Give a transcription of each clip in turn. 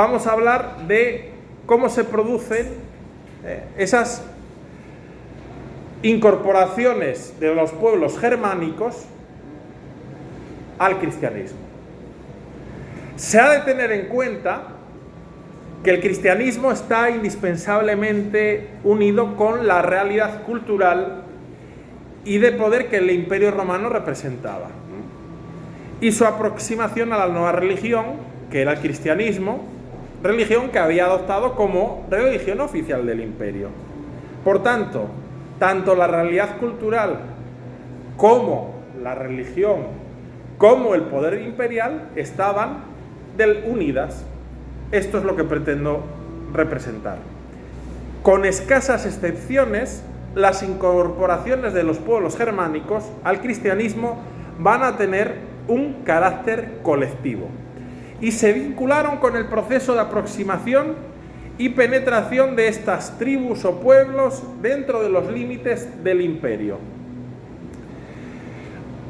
vamos a hablar de cómo se producen esas incorporaciones de los pueblos germánicos al cristianismo. Se ha de tener en cuenta que el cristianismo está indispensablemente unido con la realidad cultural y de poder que el Imperio Romano representaba, y su aproximación a la nueva religión, que era el cristianismo, religión que había adoptado como religión oficial del imperio. Por tanto, tanto la realidad cultural como la religión, como el poder imperial, estaban unidas. Esto es lo que pretendo representar. Con escasas excepciones, las incorporaciones de los pueblos germánicos al cristianismo van a tener un carácter colectivo y se vincularon con el proceso de aproximación y penetración de estas tribus o pueblos dentro de los límites del imperio.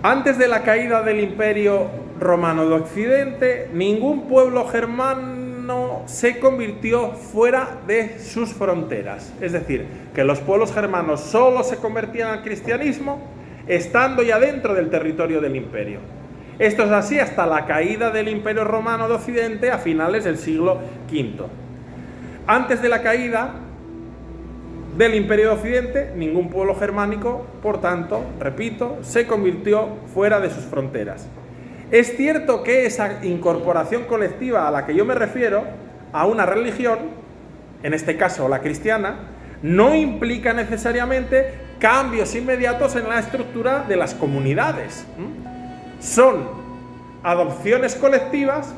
Antes de la caída del Imperio Romano de Occidente, ningún pueblo germano se convirtió fuera de sus fronteras. Es decir, que los pueblos germanos solo se convertían al cristianismo estando ya dentro del territorio del imperio. Esto es así hasta la caída del Imperio Romano de Occidente a finales del siglo V. Antes de la caída del Imperio de Occidente, ningún pueblo germánico, por tanto, repito, se convirtió fuera de sus fronteras. Es cierto que esa incorporación colectiva a la que yo me refiero, a una religión, en este caso la cristiana, no implica necesariamente cambios inmediatos en la estructura de las comunidades. Son adopciones colectivas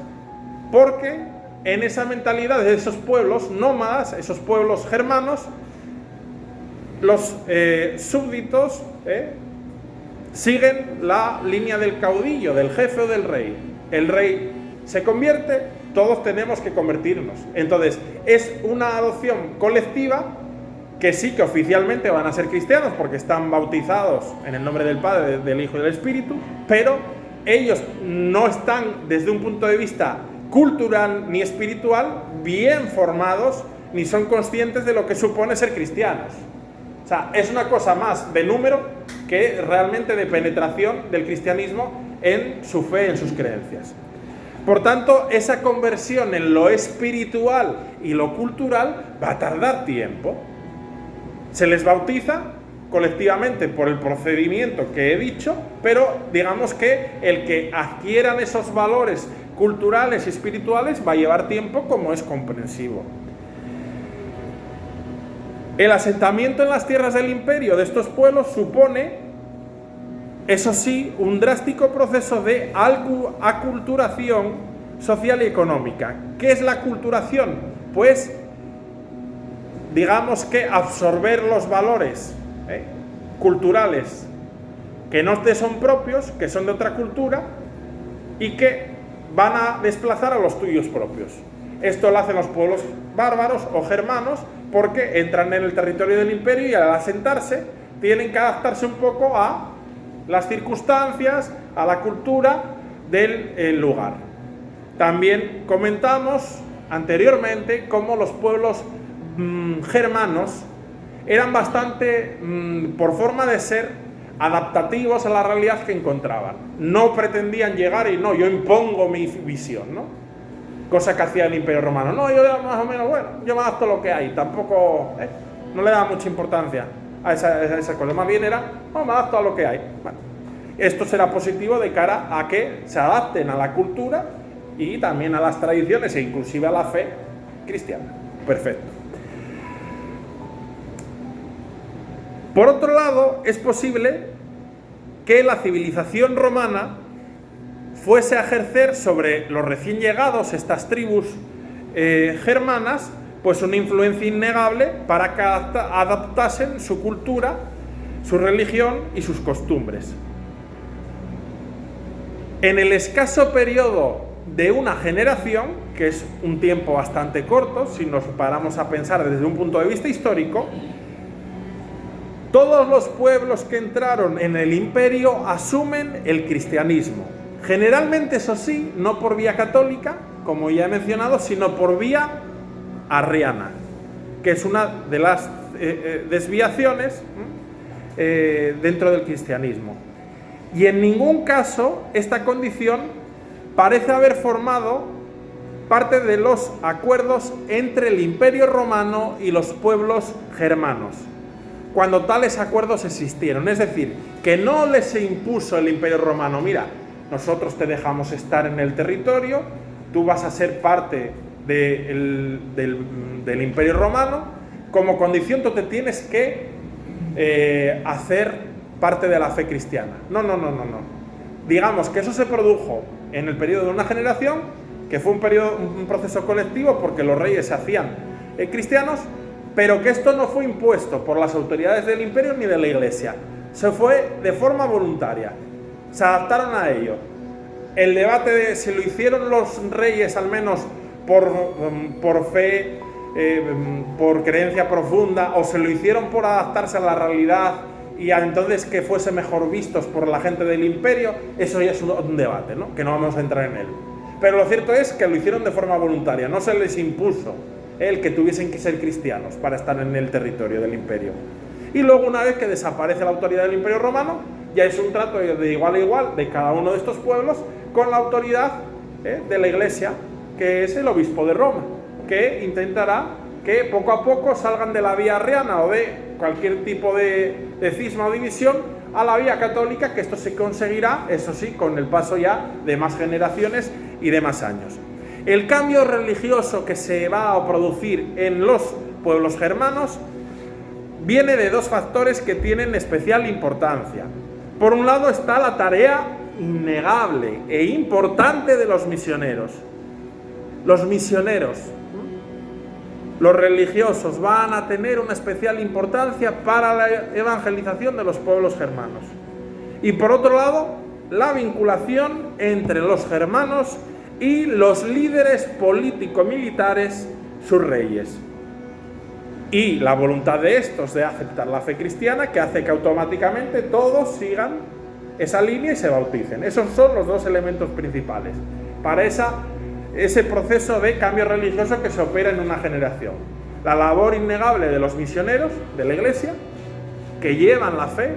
porque en esa mentalidad de esos pueblos nómadas, esos pueblos germanos, los súbditos siguen la línea del caudillo, del jefe o del rey. El rey se convierte, todos tenemos que convertirnos. Entonces, es una adopción colectiva que sí que oficialmente van a ser cristianos porque están bautizados en el nombre del Padre, del Hijo y del Espíritu, pero ellos no están desde un punto de vista cultural ni espiritual bien formados ni son conscientes de lo que supone ser cristianos. O sea, es una cosa más de número que realmente de penetración del cristianismo en su fe, en sus creencias. Por tanto, esa conversión en lo espiritual y lo cultural va a tardar tiempo. Se les bautiza colectivamente por el procedimiento que he dicho, pero digamos que el que adquieran esos valores culturales y espirituales va a llevar tiempo, como es comprensivo. El asentamiento en las tierras del imperio de estos pueblos supone, eso sí, un drástico proceso de aculturación social y económica. ¿Qué es la aculturación? Pues, digamos que absorber los valores culturales que no te son propios, que son de otra cultura y que van a desplazar a los tuyos propios. Esto lo hacen los pueblos bárbaros o germanos porque entran en el territorio del imperio y al asentarse tienen que adaptarse un poco a las circunstancias, a la cultura del lugar. También comentamos anteriormente cómo los pueblos germanos eran bastante, por forma de ser, adaptativos a la realidad que encontraban. No pretendían llegar y no, yo impongo mi visión, ¿no? Cosa que hacía el Imperio Romano. No, yo más o menos, bueno, yo me adapto a lo que hay. Tampoco, no le daba mucha importancia a esa cosa. Más bien era, no, me adapto a lo que hay. Bueno, esto será positivo de cara a que se adapten a la cultura y también a las tradiciones e inclusive a la fe cristiana. Perfecto. Por otro lado, es posible que la civilización romana fuese a ejercer sobre los recién llegados, estas tribus germanas, pues una influencia innegable para que adaptasen su cultura, su religión y sus costumbres. En el escaso periodo de una generación, que es un tiempo bastante corto, si nos paramos a pensar desde un punto de vista histórico, todos los pueblos que entraron en el imperio asumen el cristianismo. Generalmente, eso sí, no por vía católica, como ya he mencionado, sino por vía arriana, que es una de las desviaciones dentro del cristianismo. Y en ningún caso esta condición parece haber formado parte de los acuerdos entre el Imperio Romano y los pueblos germanos, cuando tales acuerdos existieron. Es decir, que no les impuso el Imperio Romano: mira, nosotros te dejamos estar en el territorio, tú vas a ser parte del Imperio Romano, como condición tú te tienes que hacer parte de la fe cristiana. No. Digamos que eso se produjo en el periodo de una generación, que fue un proceso colectivo porque los reyes se hacían cristianos, pero que esto no fue impuesto por las autoridades del imperio ni de la iglesia. Se fue de forma voluntaria, se adaptaron a ello. El debate de si lo hicieron los reyes al menos por fe, por creencia profunda, o se lo hicieron por adaptarse a la realidad y entonces que fuese mejor vistos por la gente del imperio, eso ya es un debate, ¿no? Que no vamos a entrar en él. Pero lo cierto es que lo hicieron de forma voluntaria, no se les impuso el que tuviesen que ser cristianos para estar en el territorio del imperio. Y luego, una vez que desaparece la autoridad del Imperio Romano, ya es un trato de igual a igual de cada uno de estos pueblos con la autoridad de la Iglesia, que es el obispo de Roma, que intentará que poco a poco salgan de la vía arriana o de cualquier tipo de cisma o división a la vía católica, que esto se conseguirá, eso sí, con el paso ya de más generaciones y de más años. El cambio religioso que se va a producir en los pueblos germanos viene de dos factores que tienen especial importancia. Por un lado está la tarea innegable e importante de los misioneros. Los misioneros, los religiosos, van a tener una especial importancia para la evangelización de los pueblos germanos. Y por otro lado, la vinculación entre los germanos y los líderes político-militares, sus reyes. Y la voluntad de estos de aceptar la fe cristiana, que hace que automáticamente todos sigan esa línea y se bauticen. Esos son los dos elementos principales para ese proceso de cambio religioso que se opera en una generación. La labor innegable de los misioneros de la Iglesia, que llevan la fe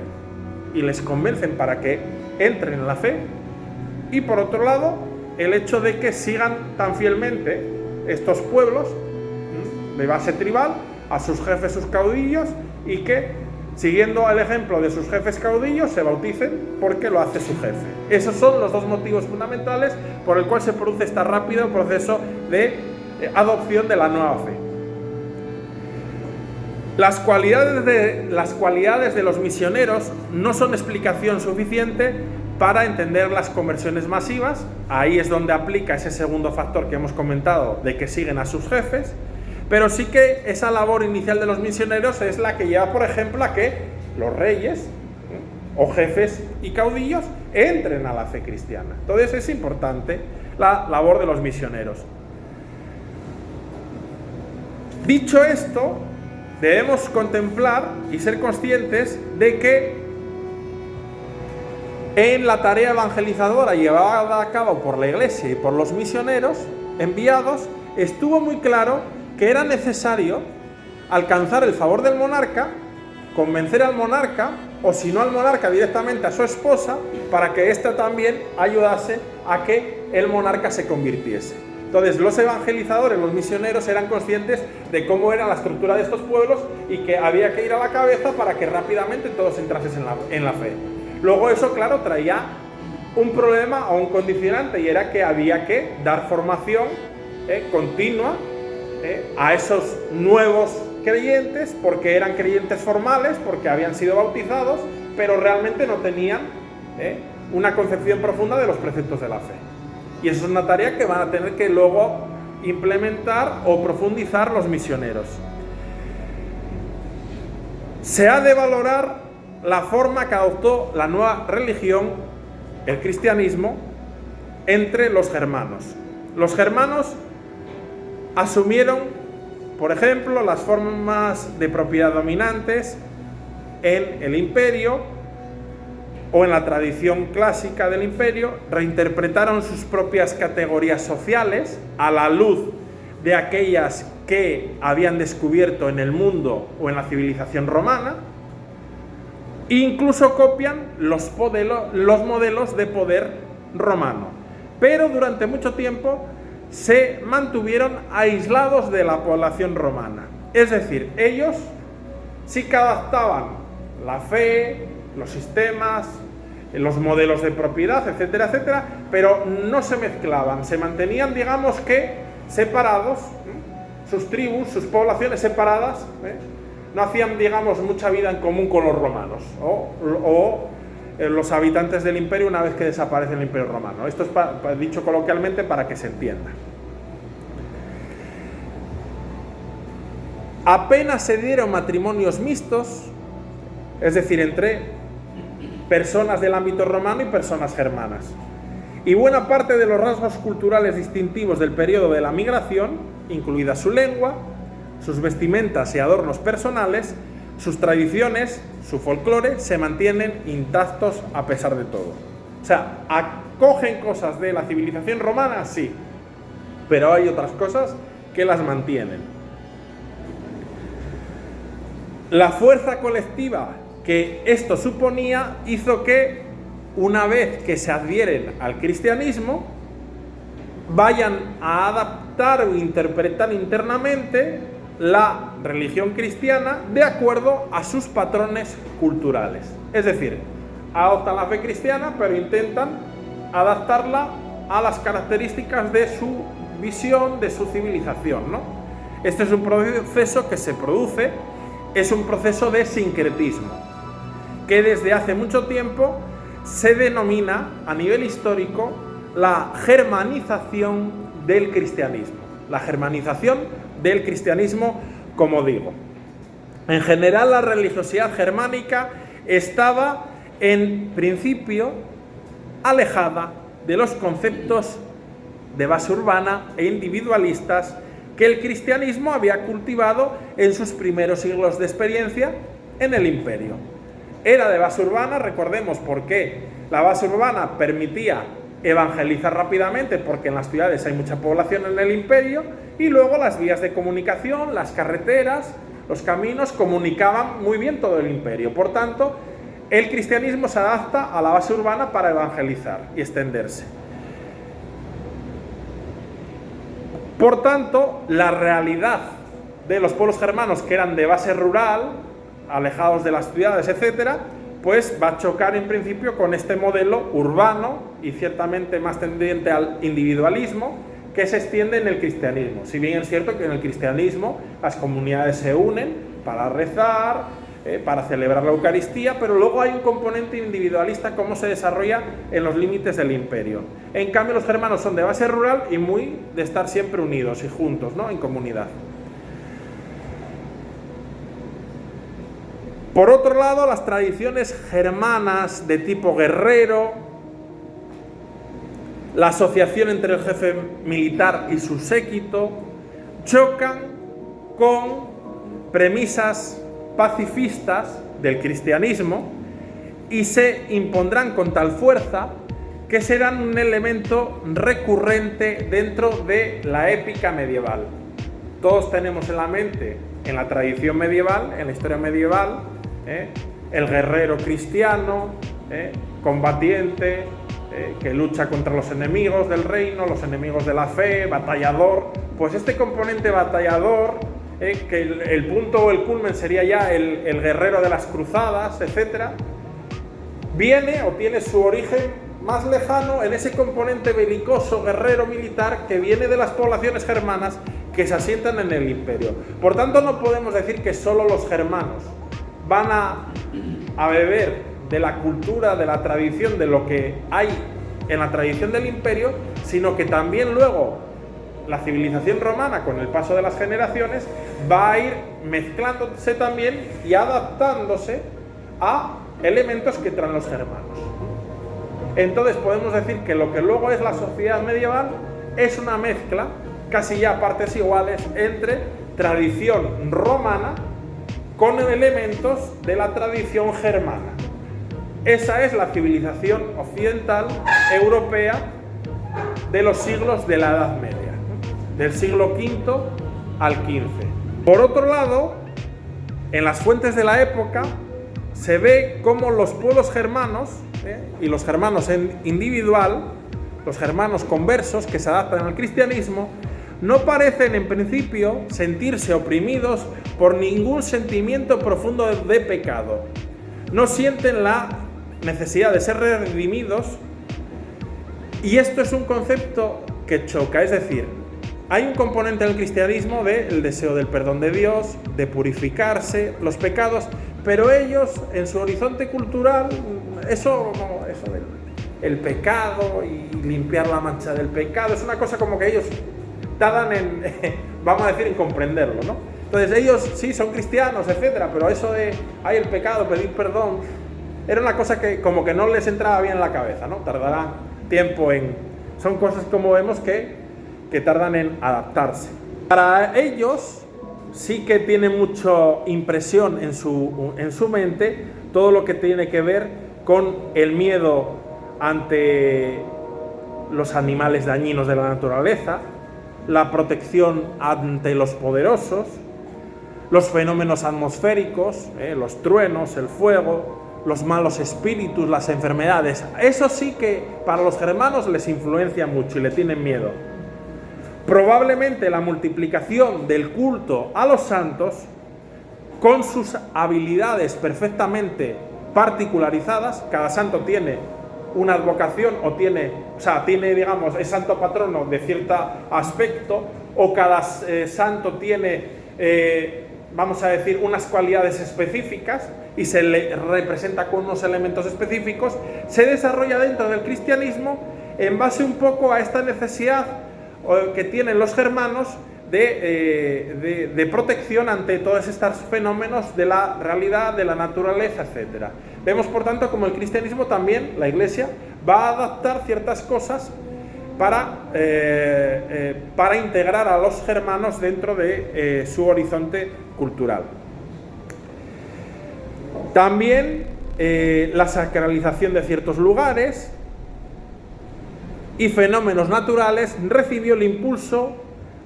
y les convencen para que entren en la fe. Y por otro lado, el hecho de que sigan tan fielmente estos pueblos de base tribal a sus jefes, sus caudillos, y que, siguiendo el ejemplo de sus jefes caudillos, se bauticen porque lo hace su jefe. Esos son los dos motivos fundamentales por el cual se produce este rápido proceso de adopción de la nueva fe. Las cualidades de los misioneros no son explicación suficiente para entender las conversiones masivas. Ahí es donde aplica ese segundo factor que hemos comentado, de que siguen a sus jefes. Pero sí que esa labor inicial de los misioneros es la que lleva, por ejemplo, a que los reyes o jefes y caudillos entren a la fe cristiana. Entonces es importante la labor de los misioneros. Dicho esto, debemos contemplar y ser conscientes de que en la tarea evangelizadora llevada a cabo por la Iglesia y por los misioneros enviados, estuvo muy claro que era necesario alcanzar el favor del monarca, convencer al monarca, o si no al monarca, directamente a su esposa, para que ésta también ayudase a que el monarca se convirtiese. Entonces, los evangelizadores, los misioneros, eran conscientes de cómo era la estructura de estos pueblos y que había que ir a la cabeza para que rápidamente todos entrasen en la fe. Luego eso, claro, traía un problema o un condicionante, y era que había que dar formación continua a esos nuevos creyentes, porque eran creyentes formales, porque habían sido bautizados, pero realmente no tenían una concepción profunda de los preceptos de la fe. Y eso es una tarea que van a tener que luego implementar o profundizar los misioneros. Se ha de valorar la forma que adoptó la nueva religión, el cristianismo, entre los germanos. Los germanos asumieron, por ejemplo, las formas de propiedad dominantes en el imperio, o en la tradición clásica del imperio, reinterpretaron sus propias categorías sociales a la luz de aquellas que habían descubierto en el mundo o en la civilización romana. Incluso copian los modelos de poder romano, pero durante mucho tiempo se mantuvieron aislados de la población romana. Es decir, ellos sí que adaptaban la fe, los sistemas, los modelos de propiedad, etcétera, etcétera, pero no se mezclaban, se mantenían, digamos que, separados, sus tribus, sus poblaciones separadas, no hacían, digamos, mucha vida en común con los romanos o los habitantes del imperio una vez que desaparece el imperio romano. Esto es dicho coloquialmente para que se entienda. Apenas se dieron matrimonios mixtos, es decir, entre personas del ámbito romano y personas germanas. Y buena parte de los rasgos culturales distintivos del periodo de la migración, incluida su lengua, sus vestimentas y adornos personales, sus tradiciones, su folclore, se mantienen intactos a pesar de todo. O sea, acogen cosas de la civilización romana, sí, pero hay otras cosas que las mantienen. La fuerza colectiva que esto suponía hizo que, una vez que se adhieren al cristianismo, vayan a adaptar o interpretar internamente la religión cristiana de acuerdo a sus patrones culturales. Es decir, adoptan la fe cristiana, pero intentan adaptarla a las características de su visión, de su civilización, ¿no? Este es un proceso que se produce, es un proceso de sincretismo, que desde hace mucho tiempo se denomina a nivel histórico la germanización del cristianismo. La germanización del cristianismo, como digo. En general, la religiosidad germánica estaba, en principio, alejada de los conceptos de base urbana e individualistas que el cristianismo había cultivado en sus primeros siglos de experiencia en el imperio. Era de base urbana, recordemos por qué la base urbana permitía evangelizar rápidamente, porque en las ciudades hay mucha población en el imperio, y luego las vías de comunicación, las carreteras, los caminos comunicaban muy bien todo el imperio. Por tanto, el cristianismo se adapta a la base urbana para evangelizar y extenderse. Por tanto, la realidad de los pueblos germanos que eran de base rural, alejados de las ciudades, etcétera, pues va a chocar en principio con este modelo urbano y ciertamente más tendiente al individualismo que se extiende en el cristianismo. Si bien es cierto que en el cristianismo las comunidades se unen para rezar, para celebrar la Eucaristía, pero luego hay un componente individualista como se desarrolla en los límites del imperio. En cambio, los germanos son de base rural y muy de estar siempre unidos y juntos, ¿no?, en comunidad. Por otro lado, las tradiciones germanas de tipo guerrero, la asociación entre el jefe militar y su séquito, chocan con premisas pacifistas del cristianismo y se impondrán con tal fuerza que serán un elemento recurrente dentro de la épica medieval. Todos tenemos en la mente, en la tradición medieval, en la historia medieval, el guerrero cristiano, combatiente, que lucha contra los enemigos del reino, los enemigos de la fe, batallador. Pues este componente batallador, que el punto o el culmen sería ya el guerrero de las cruzadas, etcétera, viene o tiene su origen más lejano en ese componente belicoso, guerrero, militar, que viene de las poblaciones germanas que se asientan en el imperio. Por tanto, no podemos decir que solo los germanos van a beber de la cultura, de la tradición, de lo que hay en la tradición del imperio, sino que también luego la civilización romana, con el paso de las generaciones, va a ir mezclándose también y adaptándose a elementos que traen los germanos. Entonces podemos decir que lo que luego es la sociedad medieval es una mezcla, casi ya a partes iguales, entre tradición romana con elementos de la tradición germana. Esa es la civilización occidental europea de los siglos de la Edad Media, del siglo V al XV. Por otro lado, en las fuentes de la época se ve cómo los pueblos germanos, y los germanos en individual, los germanos conversos que se adaptan al cristianismo, no parecen en principio sentirse oprimidos por ningún sentimiento profundo de pecado. No sienten la necesidad de ser redimidos, y esto es un concepto que choca. Es decir, hay un componente del cristianismo del deseo del perdón de Dios, de purificarse los pecados, pero ellos en su horizonte cultural, eso del pecado y limpiar la mancha del pecado, es una cosa como que ellos tardan en, vamos a decir, en comprenderlo, ¿no? Entonces ellos sí son cristianos, etcétera, pero eso de, el pecado, pedir perdón, era una cosa que como que no les entraba bien en la cabeza, ¿no? Tardará tiempo son cosas, como vemos, que tardan en adaptarse. Para ellos sí que tiene mucha impresión en su mente todo lo que tiene que ver con el miedo ante los animales dañinos de la naturaleza, la protección ante los poderosos, los fenómenos atmosféricos, los truenos, el fuego, los malos espíritus, las enfermedades. Eso sí que para los germanos les influencia mucho y le tienen miedo. Probablemente la multiplicación del culto a los santos, con sus habilidades perfectamente particularizadas, cada santo tiene una advocación tiene, digamos, es santo patrono de cierto aspecto, o cada santo tiene, vamos a decir, unas cualidades específicas y se le representa con unos elementos específicos, se desarrolla dentro del cristianismo en base un poco a esta necesidad que tienen los germanos de protección ante todos estos fenómenos de la realidad, de la naturaleza, etc. Vemos, por tanto, como el cristianismo también, la Iglesia, va a adaptar ciertas cosas para integrar a los germanos dentro de su horizonte cultural. También la sacralización de ciertos lugares y fenómenos naturales recibió el impulso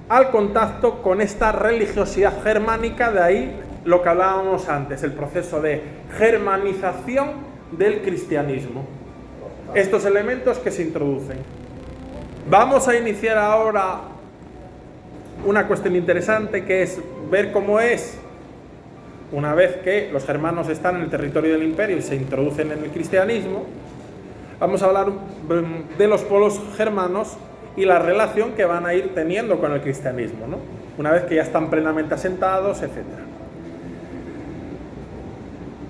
al contacto con esta religiosidad germánica, de ahí lo que hablábamos antes, el proceso de germanización del cristianismo. Estos elementos que se introducen. Vamos a iniciar ahora una cuestión interesante, que es ver cómo es, una vez que los germanos están en el territorio del imperio y se introducen en el cristianismo. Vamos a hablar de los pueblos germanos y la relación que van a ir teniendo con el cristianismo, ¿no? Una vez que ya están plenamente asentados, etc.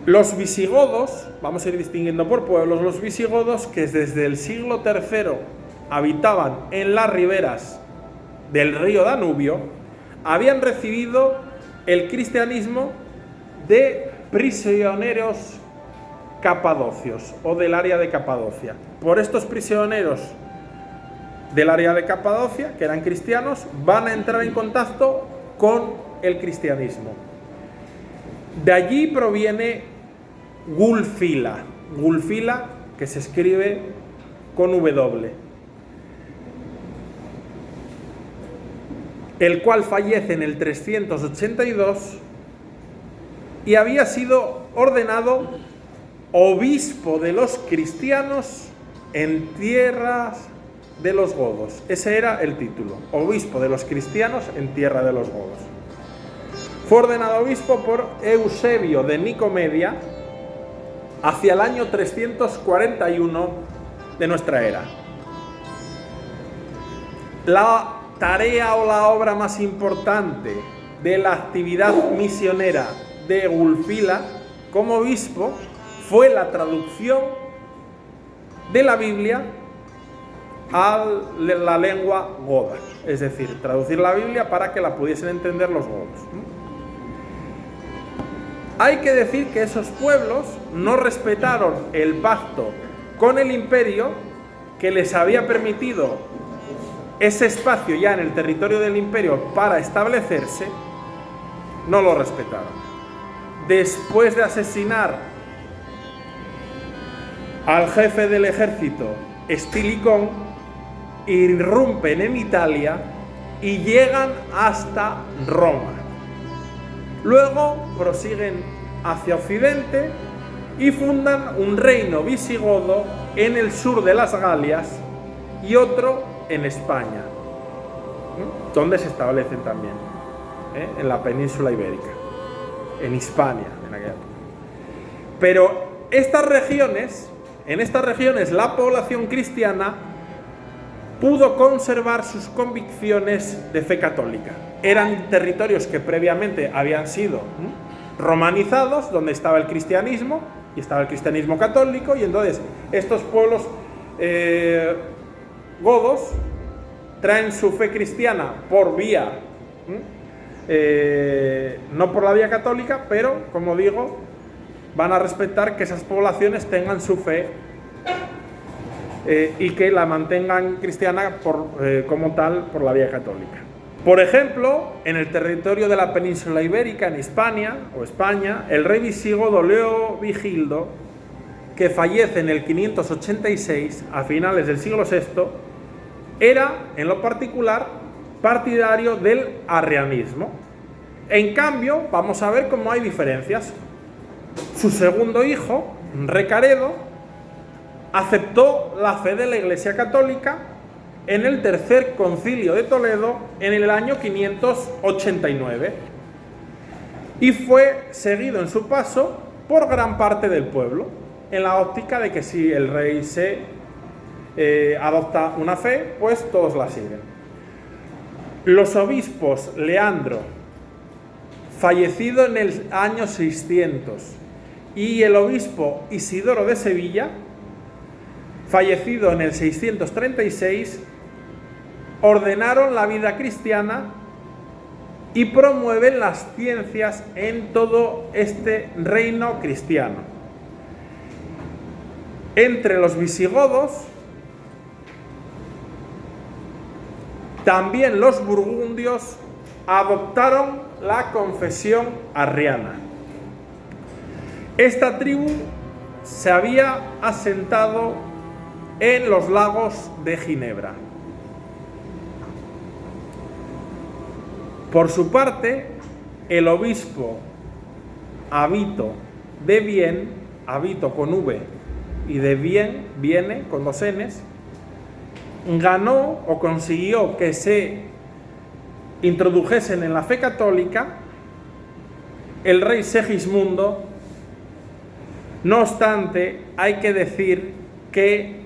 Los visigodos, vamos a ir distinguiendo por pueblos, los visigodos, que desde el siglo III habitaban en las riberas del río Danubio, habían recibido el cristianismo de prisioneros capadocios o del área de Capadocia. Por estos prisioneros del área de Capadocia, que eran cristianos, van a entrar en contacto con el cristianismo. De allí proviene Wulfila, que se escribe con W, el cual fallece en el 382 y había sido ordenado obispo de los cristianos en tierras de los godos. Ese era el título, obispo de los cristianos en tierra de los godos. Fue ordenado obispo por Eusebio de Nicomedia hacia el año 341 de nuestra era. La tarea o la obra más importante de la actividad misionera de Wulfila como obispo fue la traducción de la Biblia a la lengua goda, es decir, traducir la Biblia para que la pudiesen entender los godos. Hay que decir que esos pueblos no respetaron el pacto con el imperio que les había permitido ese espacio ya en el territorio del imperio para establecerse, no lo respetaron. Después de asesinar al jefe del ejército Estilicón, irrumpen en Italia y llegan hasta Roma. Luego prosiguen hacia Occidente y fundan un reino visigodo en el sur de las Galias y otro en España, donde se establecen también, en la península ibérica, en Hispania, en aquella época. Pero en estas regiones la población cristiana pudo conservar sus convicciones de fe católica. Eran territorios que previamente habían sido romanizados, donde estaba el cristianismo, y estaba el cristianismo católico, y entonces estos pueblos godos traen su fe cristiana por vía, no por la vía católica, pero, como digo, van a respetar que esas poblaciones tengan su fe y que la mantengan cristiana como tal por la vía católica. Por ejemplo, en el territorio de la península ibérica, en Hispania o España, el rey visigodo Leovigildo, que fallece en el 586, a finales del siglo VI, era, en lo particular, partidario del arrianismo. En cambio, vamos a ver cómo hay diferencias. Su segundo hijo, Recaredo, aceptó la fe de la Iglesia Católica en el tercer concilio de Toledo en el año 589 y fue seguido en su paso por gran parte del pueblo, en la óptica de que si el rey se adopta una fe, pues todos la siguen. Los obispos Leandro, fallecido en el año 600, y el obispo Isidoro de Sevilla, fallecido en el 636, ordenaron la vida cristiana y promueven las ciencias en todo este reino cristiano. Entre los visigodos, también los burgundios adoptaron la confesión arriana. Esta tribu se había asentado en los lagos de Ginebra. Por su parte, el obispo Avito de Vienne, Avito con V y de Vienne, Viene con dos N's, ganó o consiguió que se introdujesen en la fe católica el rey Segismundo. No obstante, hay que decir que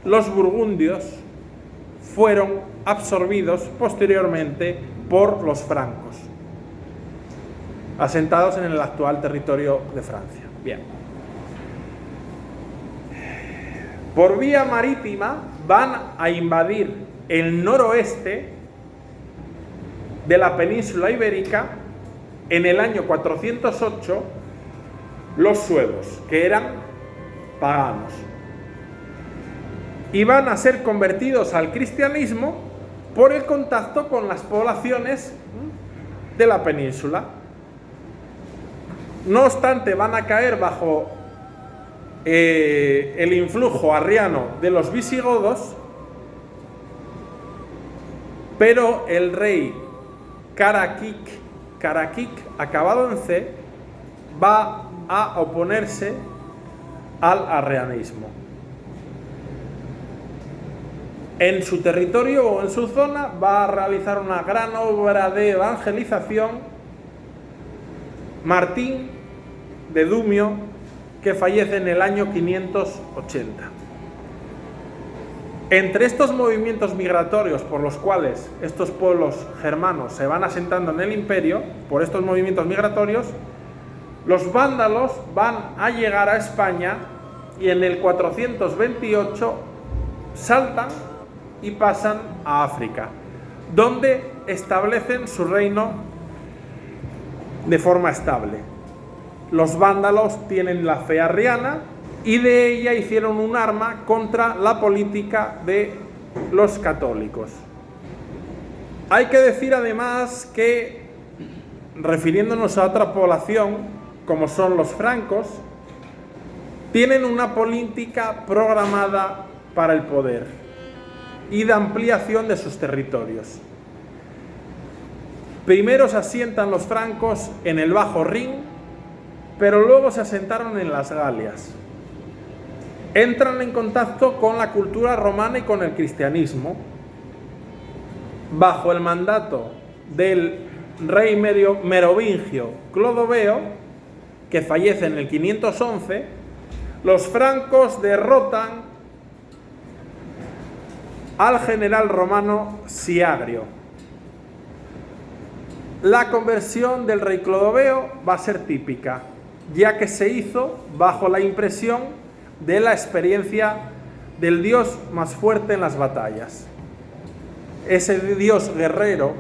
los burgundios fueron absorbidos posteriormente por los francos, asentados en el actual territorio de Francia. Bien. Por vía marítima van a invadir el noroeste de la península ibérica en el año 408 los suevos, que eran paganos, y van a ser convertidos al cristianismo por el contacto con las poblaciones de la península. No obstante, van a caer bajo el influjo arriano de los visigodos, pero el rey Caraquic, acabado en C, va a oponerse al arrianismo. En su territorio o en su zona va a realizar una gran obra de evangelización Martín de Dumio, que fallece en el año 580. Entre estos movimientos migratorios por los cuales estos pueblos germanos se van asentando en el imperio, por estos movimientos migratorios, los vándalos van a llegar a España y en el 428 saltan y pasan a África, donde establecen su reino de forma estable. Los vándalos tienen la fe arriana y de ella hicieron un arma contra la política de los católicos. Hay que decir además que, refiriéndonos a otra población, como son los francos, tienen una política programada para el poder y de ampliación de sus territorios. Primero se asientan los francos en el Bajo Rin, pero luego se asentaron en las Galias. Entran en contacto con la cultura romana y con el cristianismo. Bajo el mandato del rey merovingio Clodoveo, que fallece en el 511, los francos derrotan al general romano Siagrio. La conversión del rey Clodoveo va a ser típica, ya que se hizo bajo la impresión de la experiencia del Dios más fuerte en las batallas. Ese Dios guerrero,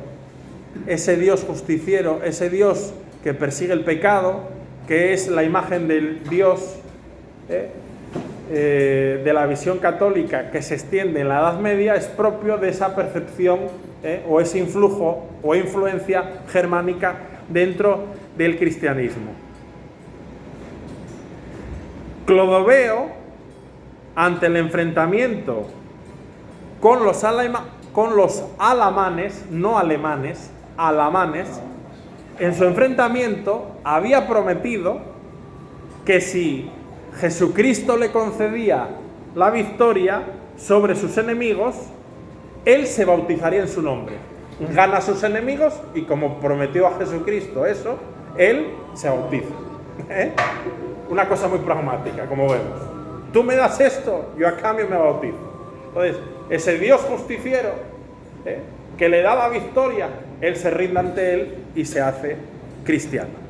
ese Dios justiciero, ese Dios que persigue el pecado, que es la imagen del Dios de la visión católica que se extiende en la Edad Media, es propio de esa percepción o ese influjo o influencia germánica dentro del cristianismo. Clodoveo, ante el enfrentamiento con los alamanes, no alemanes, alamanes, en su enfrentamiento había prometido que si Jesucristo le concedía la victoria sobre sus enemigos, él se bautizaría en su nombre. Gana a sus enemigos y como prometió a Jesucristo eso, él se bautiza. Una cosa muy pragmática, como vemos. Tú me das esto, yo a cambio me bautizo. Entonces, ese Dios justiciero que le da la victoria, él se rinde ante él y se hace cristiano.